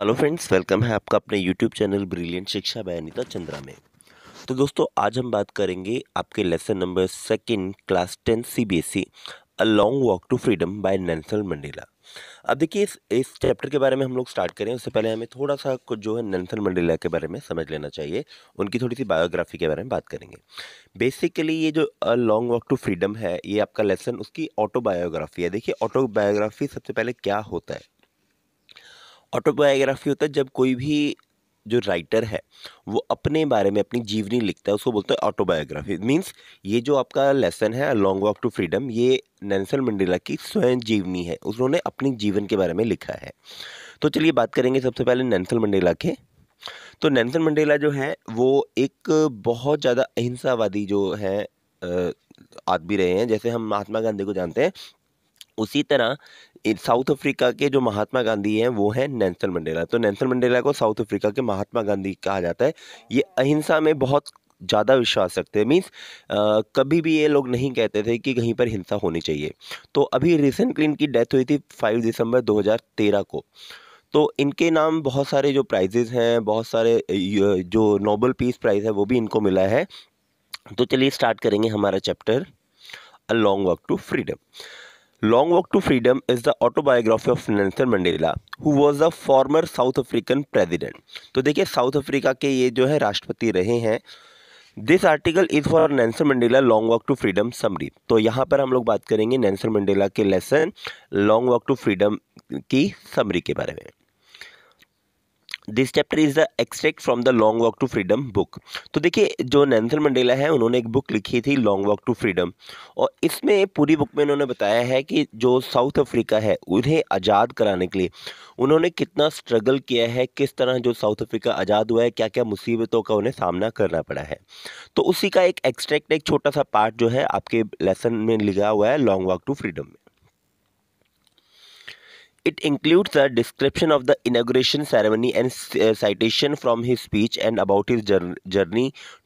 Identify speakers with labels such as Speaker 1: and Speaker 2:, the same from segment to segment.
Speaker 1: Hello friends, welcome है आपका अपने YouTube channel brilliant Shiksha by Anita Chandra में। तो दोस्तों, आज हम बात करेंगे आपके lesson number second class 10 CBSE a long walk to freedom by Nelson Mandela. अब देखिए, इस चैप्टर के बारे में हम लोग स्टार्ट करें उससे पहले हमें थोड़ा सा कुछ जो है नेल्सन मंडेला के बारे में समझ लेना चाहिए। उनकी थोड़ी सी बायोग्राफी के बारे में बात करेंगे। बेसिकली ये जो a long walk to freedom है, ये आपका लेसन उसकी ऑटोबायोग्राफी है। देखिए, ऑटोबायोग्राफी सबसे पहले क्या होता है। ऑटोबायोग्राफी होता है जब कोई भी जो राइटर है वो अपने बारे में अपनी जीवनी लिखता है, उसको बोलते हैं ऑटोबायोग्राफी। मीन्स ये जो आपका लेसन है लॉन्ग वॉक टू फ्रीडम, ये नेल्सन मंडेला की स्वयं जीवनी है, उन्होंने अपनी जीवन के बारे में लिखा है। तो चलिए बात करेंगे सबसे पहले नेल्सन मंडेला के। तो नेल्सन मंडेला जो है वो एक बहुत ज़्यादा अहिंसावादी जो है आदमी रहे हैं। जैसे हम महात्मा गांधी को जानते हैं, उसी तरह साउथ अफ्रीका के जो महात्मा गांधी हैं वो हैं नेल्सन मंडेला। तो नेल्सन मंडेला को साउथ अफ्रीका के महात्मा गांधी कहा जाता है। ये अहिंसा में बहुत ज़्यादा विश्वास रखते हैं। मीन्स कभी भी ये लोग नहीं कहते थे कि कहीं पर हिंसा होनी चाहिए। तो अभी रिसेंटली इनकी डेथ हुई थी 5 दिसंबर 2013 को। तो इनके नाम बहुत सारे जो प्राइजेज हैं, बहुत सारे जो नोबेल पीस प्राइज़ है वो भी इनको मिला है। तो चलिए स्टार्ट करेंगे हमारा chapter a long walk to freedom. Long Walk to Freedom is the autobiography of Nelson Mandela, who was a former South African president. तो देखिए, साउथ अफ्रीका के ये जो है राष्ट्रपति रहे हैं। This article is for Nelson Mandela long walk to freedom summary. तो यहाँ पर हम लोग बात करेंगे नेल्सन मंडेला के lesson long walk to freedom की समरी के बारे में। This chapter is the extract from the long walk to freedom book. तो देखिए, जो नेल्सन मंडेला है उन्होंने एक बुक लिखी थी लॉन्ग वॉक टू फ्रीडम, और इसमें पूरी बुक में उन्होंने बताया है कि जो साउथ अफ्रीका है उन्हें आज़ाद कराने के लिए उन्होंने कितना स्ट्रगल किया है, किस तरह जो साउथ अफ्रीका आज़ाद हुआ है, क्या क्या मुसीबतों का उन्हें सामना करना पड़ा है। तो उसी का एक एक्सट्रैक्ट, एक छोटा सा पार्ट जो है आपके लेसन में लिखा हुआ है लॉन्ग वॉक टू फ्रीडम में। It includes a description of the inauguration ceremony and citation from his speech and about his journey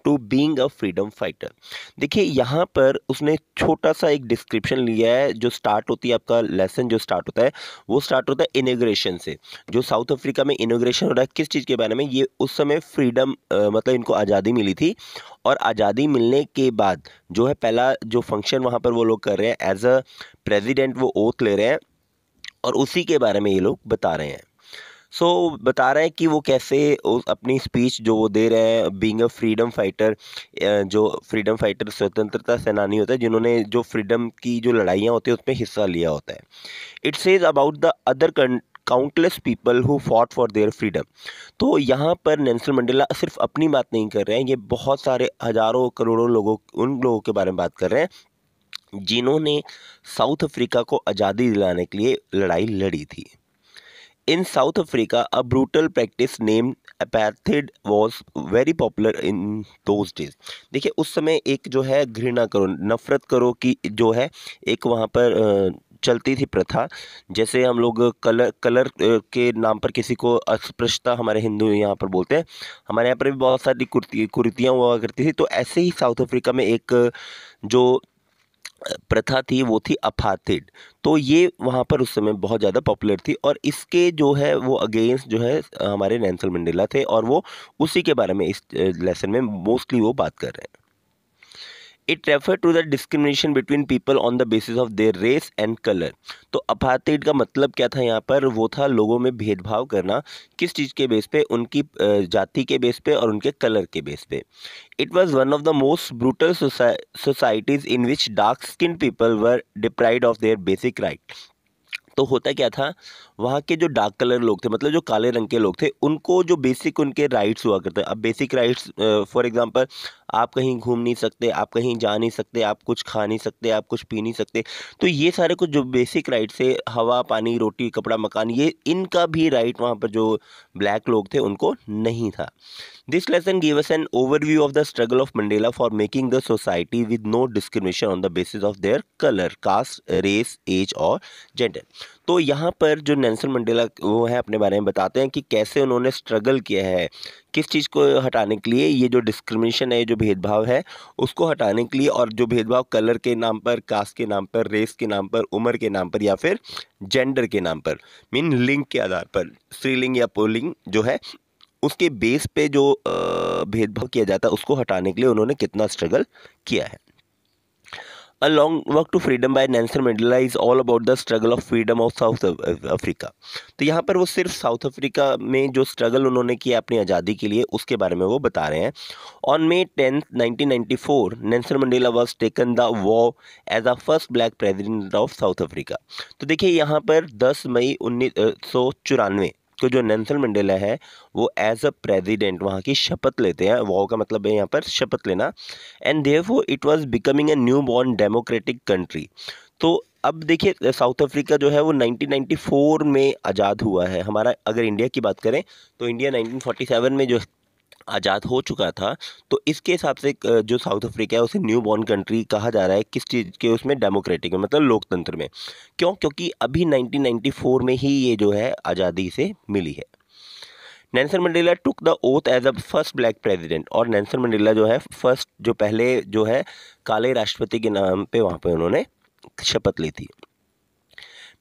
Speaker 1: to being a freedom fighter। देखिए, यहाँ पर उसने छोटा सा एक डिस्क्रिप्शन लिया है। जो स्टार्ट होती है, आपका लेसन जो स्टार्ट होता है वो स्टार्ट होता है इनॉग्रेशन से। जो साउथ अफ्रीका में इनॉग्रेशन हो रहा है, किस चीज़ के बारे में, ये उस समय फ्रीडम मतलब इनको आज़ादी मिली थी। और आज़ादी मिलने के बाद जो है पहला जो फंक्शन वहाँ पर वो लोग कर रहे हैं एज अ प्रेजिडेंट, वो ओथ ले रहे हैं, और उसी के बारे में ये लोग बता रहे हैं। बता रहे हैं कि वो कैसे अपनी स्पीच जो वो दे रहे हैं बीइंग अ फ्रीडम फाइटर। जो फ्रीडम फाइटर स्वतंत्रता सेनानी होता है, जिन्होंने जो फ्रीडम की जो लड़ाइयाँ होती है उसमें हिस्सा लिया होता है। It says about the other countless people who fought for their freedom. तो यहाँ पर नेल्सन मंडेला सिर्फ अपनी बात नहीं कर रहे हैं, ये बहुत सारे हजारों करोड़ों लोगों, उन लोगों के बारे में बात कर रहे हैं जिन्होंने साउथ अफ्रीका को आज़ादी दिलाने के लिए लड़ाई लड़ी थी। In South Africa a brutal practice named apartheid was very popular in those days. देखिए, उस समय एक जो है घृणा करो, नफरत करो की जो है एक वहाँ पर चलती थी प्रथा। जैसे हम लोग कलर के नाम पर किसी को अस्पृश्यता हमारे हिंदू यहाँ पर बोलते हैं, हमारे यहाँ पर भी बहुत सारी कुरीतियाँ हुआ करती थी। तो ऐसे ही साउथ अफ्रीका में एक जो प्रथा थी वो थी अपार्थाइड। तो ये वहाँ पर उस समय बहुत ज़्यादा पॉपुलर थी, और इसके जो है वो अगेंस्ट जो है हमारे नेल्सन मंडेला थे, और वो उसी के बारे में इस लेसन में मोस्टली वो बात कर रहे हैं। It refer to the discrimination between people on the basis of their race and colour. तो अपार्थाइड का मतलब क्या था यहाँ पर, वो था लोगों में भेदभाव करना। किस चीज़ के बेस पे, उनकी जाति के बेस पे और उनके कलर के बेस पे। It was one of the most brutal societies in which dark skin people were deprived of their basic right. तो होता क्या था, वहाँ के जो डार्क कलर लोग थे, मतलब जो काले रंग के लोग थे, उनको जो बेसिक उनके राइट्स हुआ करते हैं। अब बेसिक राइट्स फॉर एग्जांपल, आप कहीं घूम नहीं सकते, आप कहीं जा नहीं सकते, आप कुछ खा नहीं सकते, आप कुछ पी नहीं सकते। तो ये सारे कुछ जो बेसिक राइट्स थे, हवा, पानी, रोटी, कपड़ा, मकान, ये इनका भी राइट वहाँ पर जो ब्लैक लोग थे उनको नहीं था। This lesson gave us an overview of the struggle of Mandela for making the society with no discrimination on the basis of their color, caste, race, age और gender। तो यहाँ पर जो नेल्सन मंडेला वो है अपने बारे में बताते हैं कि कैसे उन्होंने स्ट्रगल किया है किस चीज़ को हटाने के लिए, ये जो डिस्क्रिमिनेशन है, ये जो भेदभाव है उसको हटाने के लिए, और जो भेदभाव कलर के नाम पर, कास्ट के नाम पर, रेस के नाम पर, उम्र के नाम पर या फिर जेंडर के नाम पर, मीन लिंग के आधार पर, स्त्रीलिंग या पुल्लिंग जो है उसके बेस पे जो भेदभाव किया जाता है उसको हटाने के लिए उन्होंने कितना स्ट्रगल किया है। A long walk to freedom by Nelson Mandela is all about the struggle of freedom of South Africa। तो यहाँ पर वो सिर्फ साउथ अफ्रीका में जो स्ट्रगल उन्होंने किया अपनी आज़ादी के लिए उसके बारे में वो बता रहे हैं। On May 10, 1994 Nelson Mandela was taken the war as a first black president of South Africa. तो देखिए यहाँ पर 10 मई 1994 को जो नेल्सन मंडेला है वो एज अ प्रेसिडेंट वहाँ की शपथ लेते हैं। वॉ का मतलब है यहाँ पर शपथ लेना। And therefore it was becoming a new born democratic country. तो अब देखिए साउथ अफ्रीका जो है वो 1994 में आज़ाद हुआ है। हमारा अगर इंडिया की बात करें तो इंडिया 1947 में जो आज़ाद हो चुका था। तो इसके हिसाब से जो साउथ अफ्रीका है उसे न्यू बॉर्न कंट्री कहा जा रहा है। किस चीज़ के उसमें? डेमोक्रेटिक में, मतलब लोकतंत्र में। क्यों? क्योंकि अभी 1994 में ही ये जो है आज़ादी से मिली है। Nelson Mandela took the oath as a first black president. और नेल्सन मंडेला जो है फर्स्ट, जो पहले जो है काले राष्ट्रपति के नाम पे वहाँ पे उन्होंने शपथ ली थी।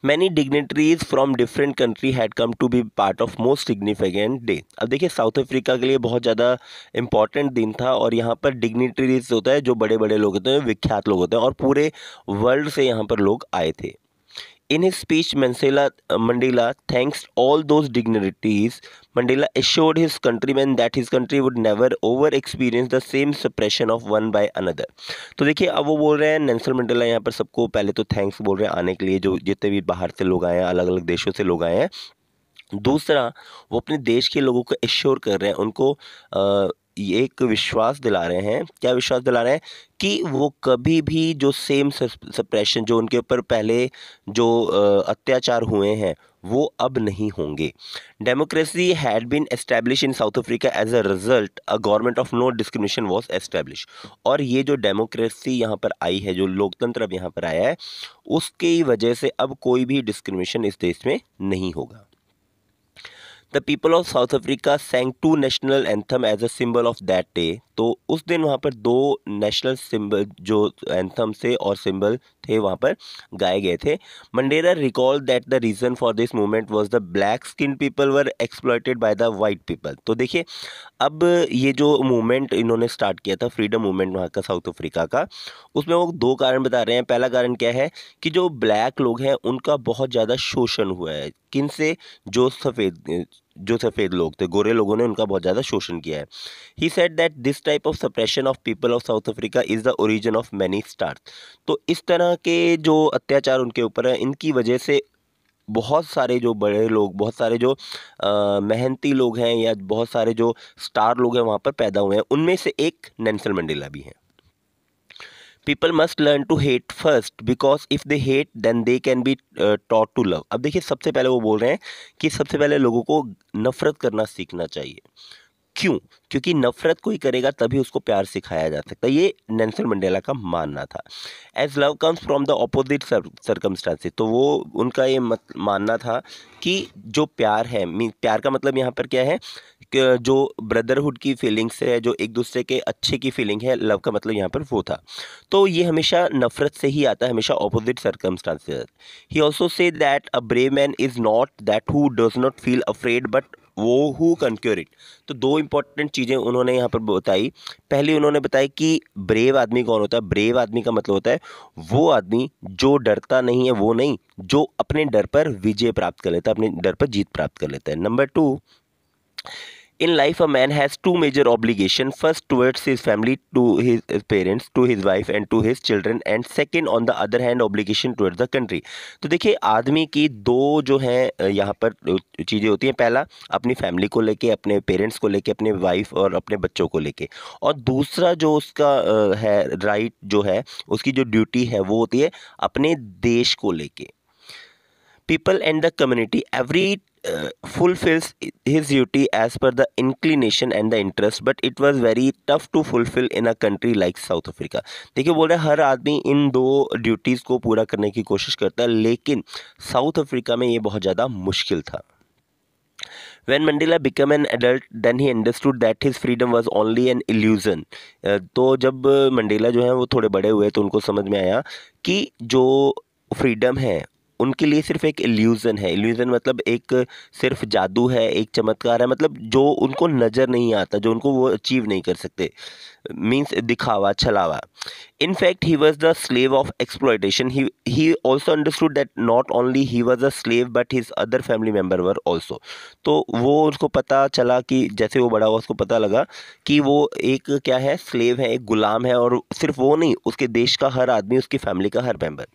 Speaker 1: Many dignitaries from different country had come to be part of most significant day। अब देखिए साउथ अफ्रीका के लिए बहुत ज़्यादा इम्पॉर्टेंट दिन था, और यहाँ पर डिग्निटरीज होता है, जो बड़े बड़े लोग होते हैं, विख्यात लोग होते हैं, और पूरे वर्ल्ड से यहाँ पर लोग आए थे। In his speech, Mandela thanks all those dignitaries. Mandela assured his countrymen that his country would never over experience the same suppression of one by another। तो देखिए अब वो बोल रहे हैं, नेल्सन मंडेला यहाँ पर सबको पहले तो थैंक्स बोल रहे हैं आने के लिए, जो जितने भी बाहर से लोग आए हैं, अलग अलग देशों से लोग आए हैं। दूसरा, वो अपने देश के लोगों को एश्योर कर रहे हैं, उनको ये एक विश्वास दिला रहे हैं। क्या विश्वास दिला रहे हैं? कि वो कभी भी जो सेम सप्रेशन, जो उनके ऊपर पहले जो अत्याचार हुए हैं, वो अब नहीं होंगे। Democracy had been establish in South Africa as a result a government of no discrimination was establish. और ये जो डेमोक्रेसी यहाँ पर आई है, जो लोकतंत्र अब यहाँ पर आया है, उसकी वजह से अब कोई भी डिस्क्रिमिनेशन इस देश में नहीं होगा। The people of South Africa sang to national anthem as a symbol of that day. तो उस दिन वहाँ पर 2 नेशनल सिंबल जो एंथम से और सिंबल थे वहाँ पर गाए गए थे। Mandela recall that the reason for this movement was the black skin people were exploited by the white people. तो देखिए अब ये जो मूवमेंट इन्होंने स्टार्ट किया था, फ्रीडम मूवमेंट वहाँ का साउथ अफ्रीका का, उसमें वो 2 कारण बता रहे हैं। पहला कारण क्या है कि जो ब्लैक लोग हैं उनका बहुत ज़्यादा शोषण हुआ है। किन से? जो सफ़ेद लोग थे, गोरे लोगों ने उनका बहुत ज़्यादा शोषण किया है। He said that this type of suppression of people of South Africa is the origin of many stars. तो इस तरह के जो अत्याचार उनके ऊपर है, इनकी वजह से बहुत सारे जो बड़े लोग, बहुत सारे जो मेहनती लोग हैं, या बहुत सारे जो स्टार लोग हैं वहाँ पर पैदा हुए हैं। उनमें से एक नेल्सन मंडेला भी हैं। People must learn to hate first, because if they hate then they can be taught to love. अब देखिए सबसे पहले वो बोल रहे हैं कि सबसे पहले लोगों को नफ़रत करना सीखना चाहिए। क्यों? क्योंकि नफ़रत कोई करेगा तभी उसको प्यार सिखाया जा सकता है। ये नेल्सन मंडेला का मानना था। As love comes from the opposite circumstances. तो वो उनका ये मानना था कि जो प्यार है, प्यार का मतलब यहाँ पर क्या है कि जो ब्रदरहुड की फीलिंग्स है, जो एक दूसरे के अच्छे की फीलिंग है, लव का मतलब यहाँ पर वो था। तो ये हमेशा नफ़रत से ही आता है, हमेशा opposite circumstances. He also say that a brave man is not that who does not feel afraid but वो हु कंक्योर इट। तो 2 इंपॉर्टेंट चीज़ें उन्होंने यहाँ पर बताई। पहली उन्होंने बताई कि ब्रेव आदमी कौन होता है। ब्रेव आदमी का मतलब होता है वो आदमी जो डरता नहीं है, वो नहीं, जो अपने डर पर विजय प्राप्त कर लेता है, अपने डर पर जीत प्राप्त कर लेता है। Number 2, in life a man has 2 major obligations, first towards his family, to his parents, to his wife and to his children, and second on the other hand obligation towards the country। तो देखिए आदमी की 2 जो हैं यहाँ पर चीज़ें होती हैं। पहला अपनी फैमिली को लेके, अपने पेरेंट्स को लेके, अपने वाइफ और अपने बच्चों को लेके, और दूसरा जो उसका है राइट जो है, उसकी जो ड्यूटी है वो होती है अपने देश को लेके। People and the community, every fulfills his duty as per the inclination and the interest, but it was very tough to fulfill in a country like south Africa. देखिए बोल रहे हैं हर आदमी इन दो ड्यूटीज़ को पूरा करने की कोशिश करता है, लेकिन साउथ अफ्रीका में ये बहुत ज़्यादा मुश्किल था। When Mandela became an adult, then he understood that his freedom was only an illusion। तो जब मंडेला जो है वो थोड़े बड़े हुए तो उनको समझ में आया कि जो फ्रीडम है उनके लिए सिर्फ एक इल्यूज़न है। इल्यूज़न मतलब एक सिर्फ जादू है, एक चमत्कार है, मतलब जो उनको नज़र नहीं आता, जो उनको वो अचीव नहीं कर सकते, मीन्स दिखावा, छलावा। In fact, he was the slave of exploitation. He also understood that not only he was a slave, but his other family member were also। तो वो उसको पता चला कि जैसे वो बड़ा हुआ उसको पता लगा कि वो एक क्या है, स्लेव है, एक गुलाम है, और सिर्फ वो नहीं, उसके देश का हर आदमी, उसकी फैमिली का हर member.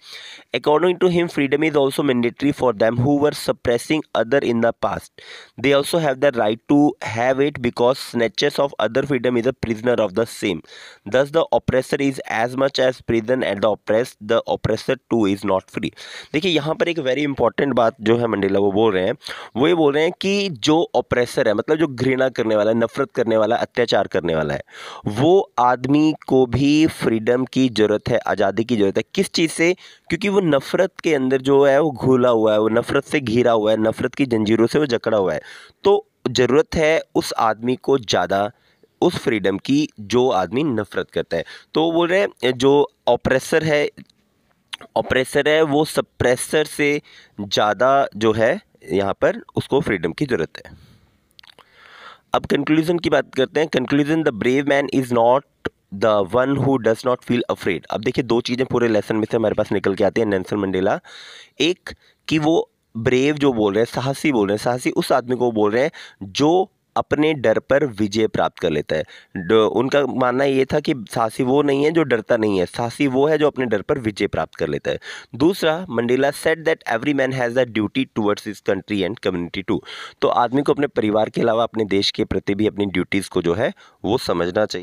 Speaker 1: According to him, freedom is also mandatory for them who were suppressing other in the past. They also have the right to have it because snatches of other freedom is a prisoner of the same। Thus the oppressor is as much as prison and the oppressed, the oppressor too is not free। देखिए यहाँ पर एक very important बात जो है Mandela वो बोल रहे हैं, वो ये बोल रहे हैं कि जो ऑप्रेसर है, मतलब जो घृणा करने वाला है, नफरत करने वाला, अत्याचार करने वाला है, वो आदमी को भी फ्रीडम की ज़रूरत है, आज़ादी की ज़रूरत है। किस चीज़ से? क्योंकि वो नफ़रत के अंदर जो है वो घुला हुआ है, वो नफ़रत से घिरा हुआ है, नफ़रत की जंजीरों से वो जकड़ा हुआ है। तो ज़रूरत है उस आदमी को ज़्यादा उस फ्रीडम की जो आदमी नफ़रत करता है। तो बोल रहे हैं जो ऑपरेसर है वो सप्रेसर से ज़्यादा जो है यहाँ पर उसको फ्रीडम की ज़रूरत है। अब कंक्लूजन की बात करते हैं। Conclusion, the brave man is not the one who does not feel afraid. अब देखिए दो चीज़ें पूरे लेसन में से हमारे पास निकल के आती हैं नेल्सन मंडेला। एक कि वो ब्रेव जो बोल रहे हैं, साहसी बोल रहे हैं, साहसी उस आदमी को बोल रहे हैं जो अपने डर पर विजय प्राप्त कर लेता है। उनका मानना ये था कि साहसी वो नहीं है जो डरता नहीं है, साहसी वो है जो अपने डर पर विजय प्राप्त कर लेता है। दूसरा, Mandela said that every man has a duty towards his country and community too. तो आदमी को अपने परिवार के अलावा अपने देश के प्रति भी अपनी ड्यूटीज़ को जो है वो समझना चाहिए।